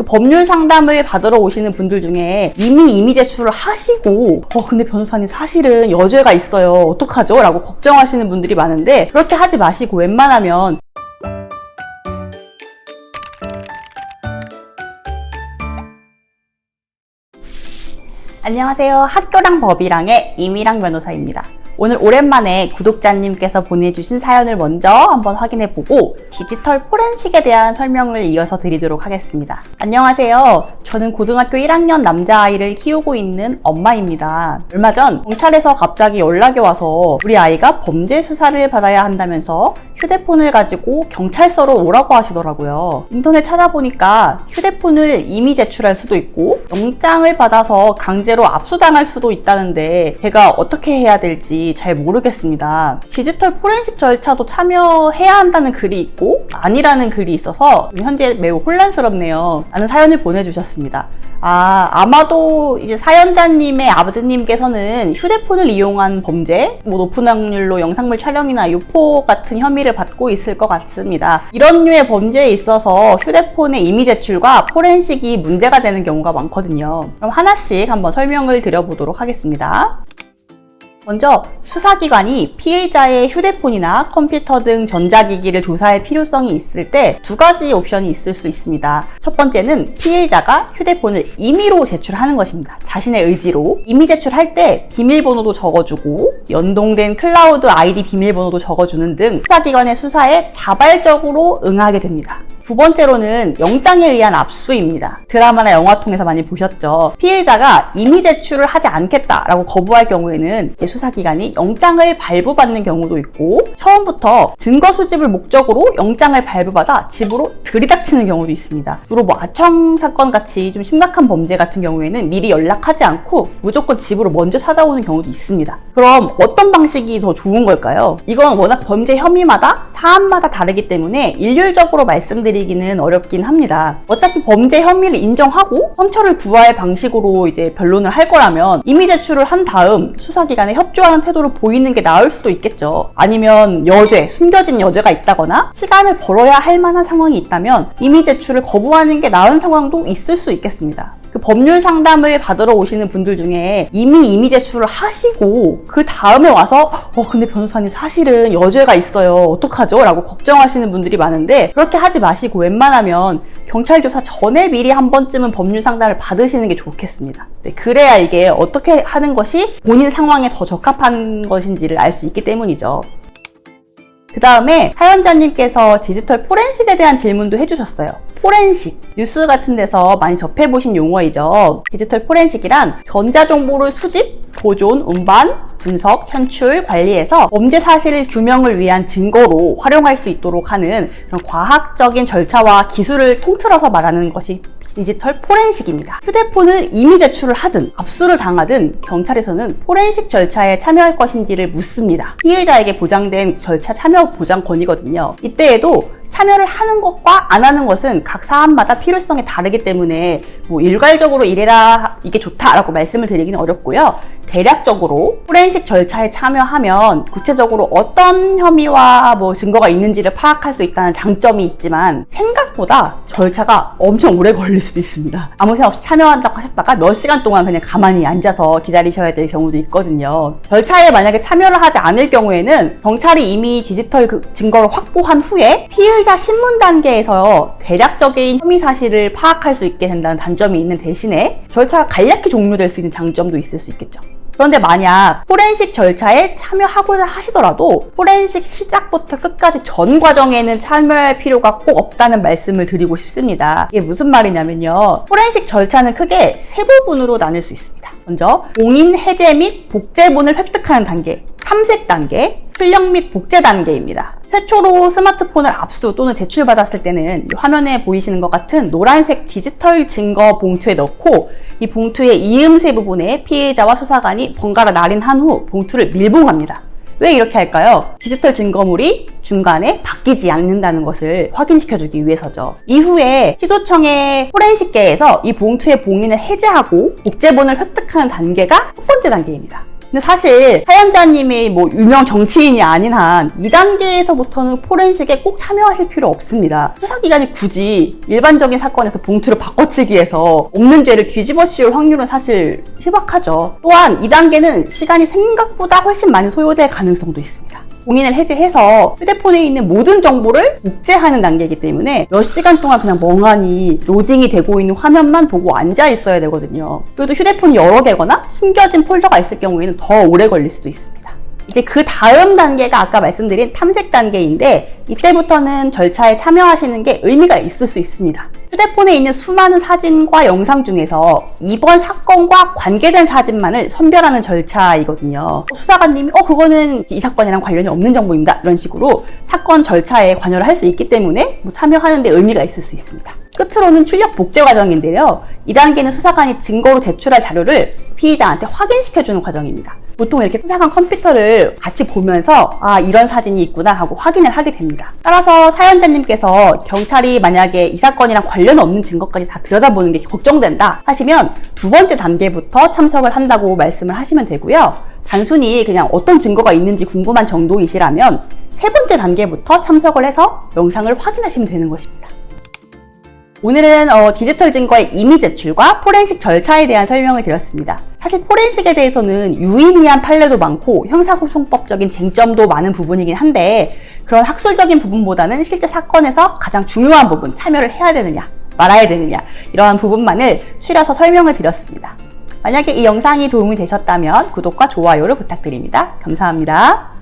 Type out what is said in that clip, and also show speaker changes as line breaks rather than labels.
그 법률 상담을 받으러 오시는 분들 중에 이미 이미 제출을 하시고 근데 변호사님 사실은 여죄가 있어요. 어떡하죠? 라고 걱정하시는 분들이 많은데 그렇게 하지 마시고 웬만하면 안녕하세요. 학교랑 법이랑의 이미랑 변호사입니다. 오늘 오랜만에 구독자님께서 보내주신 사연을 먼저 한번 확인해보고 디지털 포렌식에 대한 설명을 이어서 드리도록 하겠습니다. 안녕하세요. 저는 고등학교 1학년 남자아이를 키우고 있는 엄마입니다. 얼마 전 경찰에서 갑자기 연락이 와서 우리 아이가 범죄 수사를 받아야 한다면서 휴대폰을 가지고 경찰서로 오라고 하시더라고요. 인터넷 찾아보니까 휴대폰을 이미 제출할 수도 있고 영장을 받아서 강제로 압수당할 수도 있다는데 제가 어떻게 해야 될지 잘 모르겠습니다. 디지털 포렌식 절차도 참여해야 한다는 글이 있고 아니라는 글이 있어서 현재 매우 혼란스럽네요. 라는 사연을 보내주셨습니다. 아마도 이제 사연자님의 아버지님께서는 휴대폰을 이용한 범죄, 높은 확률로 영상물 촬영이나 유포 같은 혐의를 받고 있을 것 같습니다. 이런 류의 범죄에 있어서 휴대폰의 이미 제출과 포렌식이 문제가 되는 경우가 많거든요. 그럼 하나씩 한번 설명을 드려보도록 하겠습니다. 먼저 수사기관이 피의자의 휴대폰이나 컴퓨터 등 전자기기를 조사할 필요성이 있을 때 두 가지 옵션이 있을 수 있습니다. 첫 번째는 피의자가 휴대폰을 임의로 제출하는 것입니다. 자신의 의지로. 임의 제출할 때 비밀번호도 적어주고 연동된 클라우드 아이디 비밀번호도 적어주는 등 수사기관의 수사에 자발적으로 응하게 됩니다. 두 번째로는 영장에 의한 압수입니다. 드라마나 영화 통해서 많이 보셨죠. 피해자가 임의 제출을 하지 않겠다라고 거부할 경우에는 수사기관이 영장을 발부받는 경우도 있고 처음부터 증거 수집을 목적으로 영장을 발부받아 집으로 들이닥치는 경우도 있습니다. 주로 아청 사건 같이 좀 심각한 범죄 같은 경우에는 미리 연락하지 않고 무조건 집으로 먼저 찾아오는 경우도 있습니다. 그럼 어떤 방식이 더 좋은 걸까요? 이건 워낙 범죄 혐의마다 사안마다 다르기 때문에 일률적으로 말씀드리기는 어렵긴 합니다. 어차피 범죄 혐의를 인정하고 험처를 구할 방식으로 이제 변론을 할 거라면 임의 제출을 한 다음 수사기관에 협조하는 태도를 보이는 게 나을 수도 있겠죠. 아니면 여죄, 숨겨진 여죄가 있다거나 시간을 벌어야 할 만한 상황이 있다면 임의 제출을 거부하는 게 나은 상황도 있을 수 있겠습니다. 그 법률 상담을 받으러 오시는 분들 중에 이미 임의 제출을 하시고 그 다음에 와서 근데 변호사님 사실은 여죄가 있어요. 어떡하죠? 라고 걱정하시는 분들이 많은데 그렇게 하지 마시고 웬만하면 경찰 조사 전에 미리 한 번쯤은 법률 상담을 받으시는 게 좋겠습니다. 네, 그래야 이게 어떻게 하는 것이 본인 상황에 더 적합한 것인지를 알 수 있기 때문이죠. 그 다음에 사연자님께서 디지털 포렌식에 대한 질문도 해주셨어요. 포렌식, 뉴스 같은 데서 많이 접해보신 용어이죠. 디지털 포렌식이란 전자정보를 수집, 보존, 운반, 분석, 현출, 관리해서 범죄 사실 규명을 위한 증거로 활용할 수 있도록 하는 그런 과학적인 절차와 기술을 통틀어서 말하는 것이 디지털 포렌식입니다. 휴대폰을 임의 제출을 하든 압수를 당하든 경찰에서는 포렌식 절차에 참여할 것인지를 묻습니다. 피해자에게 보장된 절차 참여 보장권이거든요. 이때에도 참여를 하는 것과 안 하는 것은 각 사안마다 필요성이 다르기 때문에 일괄적으로 이래라 이게 좋다라고 말씀을 드리기는 어렵고요. 대략적으로 포렌식 절차에 참여하면 구체적으로 어떤 혐의와 증거가 있는지를 파악할 수 있다는 장점이 있지만 생각보다 절차가 엄청 오래 걸릴 수도 있습니다. 아무 생각 없이 참여한다고 하셨다가 몇 시간 동안 그냥 가만히 앉아서 기다리셔야 될 경우도 있거든요. 절차에 만약에 참여를 하지 않을 경우에는 경찰이 이미 디지털 증거를 확보한 후에 피의자 신문 단계에서 대략적인 혐의 사실을 파악할 수 있게 된다는 단점이 있는 대신에 절차가 간략히 종료될 수 있는 장점도 있을 수 있겠죠. 그런데 만약 포렌식 절차에 참여하고자 하시더라도 포렌식 시작부터 끝까지 전 과정에는 참여할 필요가 꼭 없다는 말씀을 드리고 싶습니다. 이게 무슨 말이냐면요. 포렌식 절차는 크게 세 부분으로 나눌 수 있습니다. 먼저 공인 해제 및 복제본을 획득하는 단계, 탐색 단계, 출력 및 복제 단계입니다. 최초로 스마트폰을 압수 또는 제출받았을 때는 화면에 보이시는 것 같은 노란색 디지털 증거 봉투에 넣고 이 봉투의 이음새 부분에 피해자와 수사관이 번갈아 날인한 후 봉투를 밀봉합니다. 왜 이렇게 할까요? 디지털 증거물이 중간에 바뀌지 않는다는 것을 확인시켜주기 위해서죠. 이후에 시도청의 포렌식계에서 이 봉투의 봉인을 해제하고 복제본을 획득하는 단계가 첫 번째 단계입니다. 근데 사실 사연자님이 뭐 유명 정치인이 아닌 한 2단계에서부터는 포렌식에 꼭 참여하실 필요 없습니다. 수사기관이 굳이 일반적인 사건에서 봉투를 바꿔치기 해서 없는 죄를 뒤집어 씌울 확률은 사실 희박하죠. 또한 2단계는 시간이 생각보다 훨씬 많이 소요될 가능성도 있습니다. 공인을 해제해서 휴대폰에 있는 모든 정보를 복제하는 단계이기 때문에 몇 시간 동안 그냥 멍하니 로딩이 되고 있는 화면만 보고 앉아 있어야 되거든요. 그래도 휴대폰이 여러 개거나 숨겨진 폴더가 있을 경우에는 더 오래 걸릴 수도 있습니다. 이제 그 다음 단계가 아까 말씀드린 탐색 단계인데 이때부터는 절차에 참여하시는 게 의미가 있을 수 있습니다. 휴대폰에 있는 수많은 사진과 영상 중에서 이번 사건과 관계된 사진만을 선별하는 절차이거든요. 수사관님이 그거는 이 사건이랑 관련이 없는 정보입니다. 이런 식으로 사건 절차에 관여를 할 수 있기 때문에 참여하는 데 의미가 있을 수 있습니다. 끝으로는 출력 복제 과정인데요. 이 단계는 수사관이 증거로 제출할 자료를 피의자한테 확인시켜주는 과정입니다. 보통 이렇게 수사관 컴퓨터를 같이 보면서 이런 사진이 있구나 하고 확인을 하게 됩니다. 따라서 사연자님께서 경찰이 만약에 이 사건이랑 관련 없는 증거까지 다 들여다보는 게 걱정된다 하시면 두 번째 단계부터 참석을 한다고 말씀을 하시면 되고요. 단순히 그냥 어떤 증거가 있는지 궁금한 정도이시라면 세 번째 단계부터 참석을 해서 영상을 확인하시면 되는 것입니다. 오늘은 디지털 증거의 임의 제출과 포렌식 절차에 대한 설명을 드렸습니다. 사실 포렌식에 대해서는 유의미한 판례도 많고 형사소송법적인 쟁점도 많은 부분이긴 한데 그런 학술적인 부분보다는 실제 사건에서 가장 중요한 부분, 참여를 해야 되느냐 말아야 되느냐 이러한 부분만을 추려서 설명을 드렸습니다. 만약에 이 영상이 도움이 되셨다면 구독과 좋아요를 부탁드립니다. 감사합니다.